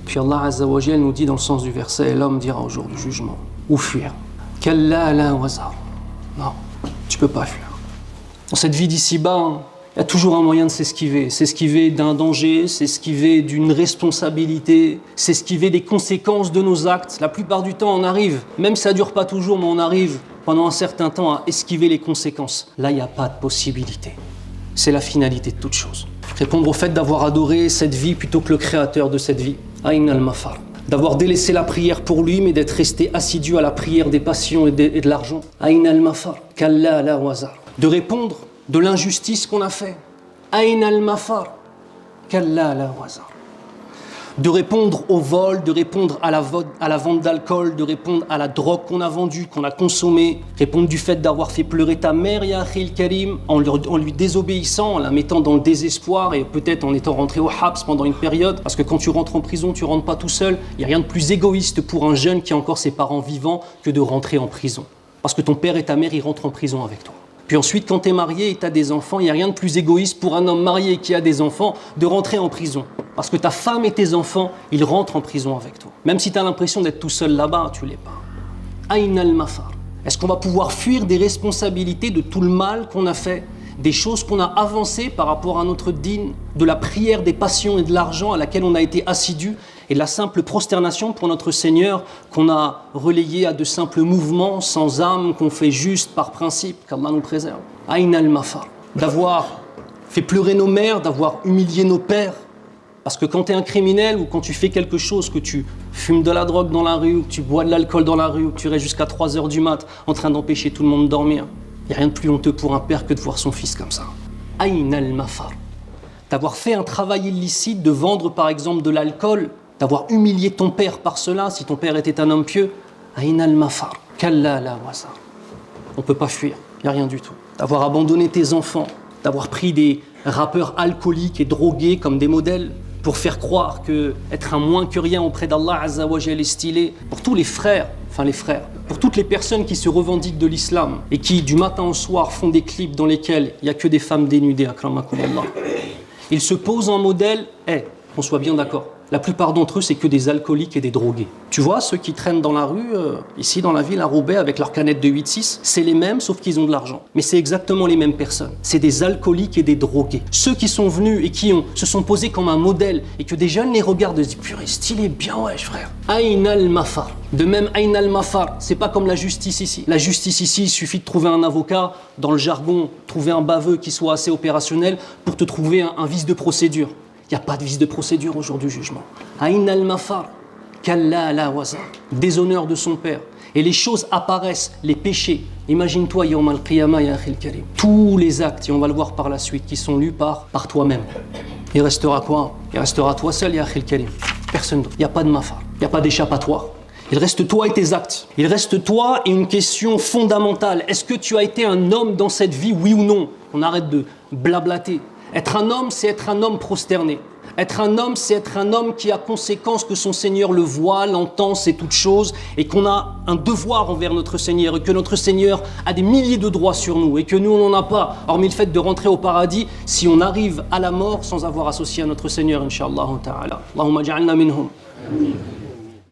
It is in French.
Puis Allah Azza wa Jal nous dit dans le sens du verset, l'homme dira au jour du jugement, ou fuir. Kalla la wazar. Non, tu peux pas fuir. Dans cette vie d'ici-bas, il y a toujours un moyen de s'esquiver. S'esquiver d'un danger, s'esquiver d'une responsabilité, s'esquiver des conséquences de nos actes. La plupart du temps, on arrive, même si ça ne dure pas toujours, mais on arrive pendant un certain temps à esquiver les conséquences. Là, il n'y a pas de possibilité. C'est la finalité de toute chose. Répondre au fait d'avoir adoré cette vie plutôt que le créateur de cette vie. Aïn al-mafar. D'avoir délaissé la prière pour lui, mais d'être resté assidu à la prière des passions et de l'argent. Aïn al-mafar. Kalla la wazar. De répondre de l'injustice qu'on a fait. Aïn al-mafar. Kalla la wazar. De répondre au vol, de répondre à la vente d'alcool, de répondre à la drogue qu'on a vendue, qu'on a consommée, répondre du fait d'avoir fait pleurer ta mère, ya akhil karim, en lui désobéissant, en la mettant dans le désespoir et peut-être en étant rentré au habs pendant une période, parce que quand tu rentres en prison, tu rentres pas tout seul. Il n'y a rien de plus égoïste pour un jeune qui a encore ses parents vivants que de rentrer en prison. Parce que ton père et ta mère, ils rentrent en prison avec toi. Puis ensuite, quand tu es marié et tu as des enfants, il n'y a rien de plus égoïste pour un homme marié qui a des enfants de rentrer en prison. Parce que ta femme et tes enfants, ils rentrent en prison avec toi. Même si tu as l'impression d'être tout seul là-bas, tu ne l'es pas. Aïn al-mafar. Est-ce qu'on va pouvoir fuir des responsabilités de tout le mal qu'on a fait, des choses qu'on a avancées par rapport à notre dîn, de la prière, des passions et de l'argent à laquelle on a été assidu, et de la simple prosternation pour notre Seigneur qu'on a relayé à de simples mouvements sans âme qu'on fait juste par principe, qu'Allah nous préserve. Aïn al-mafar. D'avoir fait pleurer nos mères, d'avoir humilié nos pères. Parce que quand tu es un criminel ou quand tu fais quelque chose, que tu fumes de la drogue dans la rue, ou que tu bois de l'alcool dans la rue, ou que tu restes jusqu'à 3 heures du mat en train d'empêcher tout le monde de dormir, il n'y a rien de plus honteux pour un père que de voir son fils comme ça. Aïn al-mafar. D'avoir fait un travail illicite, de vendre par exemple de l'alcool, d'avoir humilié ton père par cela, si ton père était un homme pieux. Aïn al-mafar. Kalla la wazar. On ne peut pas fuir, il n'y a rien du tout. D'avoir abandonné tes enfants, d'avoir pris des rappeurs alcooliques et drogués comme des modèles, pour faire croire que être un moins que rien auprès d'Allah Azza wa Jal est stylé. Pour tous les frères, pour toutes les personnes qui se revendiquent de l'islam et qui du matin au soir font des clips dans lesquels il n'y a que des femmes dénudées, akramakumullah. Ils se posent en modèle, qu'on soit bien d'accord. La plupart d'entre eux, c'est que des alcooliques et des drogués. Tu vois, ceux qui traînent dans la rue, ici dans la ville, à Roubaix, avec leur canette de 8-6, c'est les mêmes, sauf qu'ils ont de l'argent. Mais c'est exactement les mêmes personnes. C'est des alcooliques et des drogués. Ceux qui sont venus et qui se sont posés comme un modèle, et que des jeunes les regardent et se disent « Purée, stylé, bien wesh frère ». Aïn al-mafar. De même, Aïn al-mafar, c'est pas comme la justice ici. La justice ici, il suffit de trouver un avocat, dans le jargon, trouver un baveux qui soit assez opérationnel pour te trouver un vice de procédure. Il n'y a pas de vice de procédure au jour du jugement. Aïn al-mafar, kalla la wazar. Déshonneur de son père. Et les choses apparaissent, les péchés. Imagine-toi, yawm al-qiyamah, ya akhil karim. Tous les actes, et on va le voir par la suite, qui sont lus par toi-même. Il restera quoi? Il restera toi seul, ya akhil karim. Personne d'autre. Il n'y a pas de mafar. Il n'y a pas d'échappatoire. Il reste toi et tes actes. Il reste toi et une question fondamentale. Est-ce que tu as été un homme dans cette vie, oui ou non? On arrête de blablater. Être un homme, c'est être un homme prosterné. Être un homme, c'est être un homme qui a conséquence que son Seigneur le voit, l'entend, c'est toute chose, et qu'on a un devoir envers notre Seigneur, et que notre Seigneur a des milliers de droits sur nous, et que nous, on n'en a pas, hormis le fait de rentrer au paradis, si on arrive à la mort sans avoir associé à notre Seigneur, Inch'Allah ta'ala. Allahumma ja'alna minhum.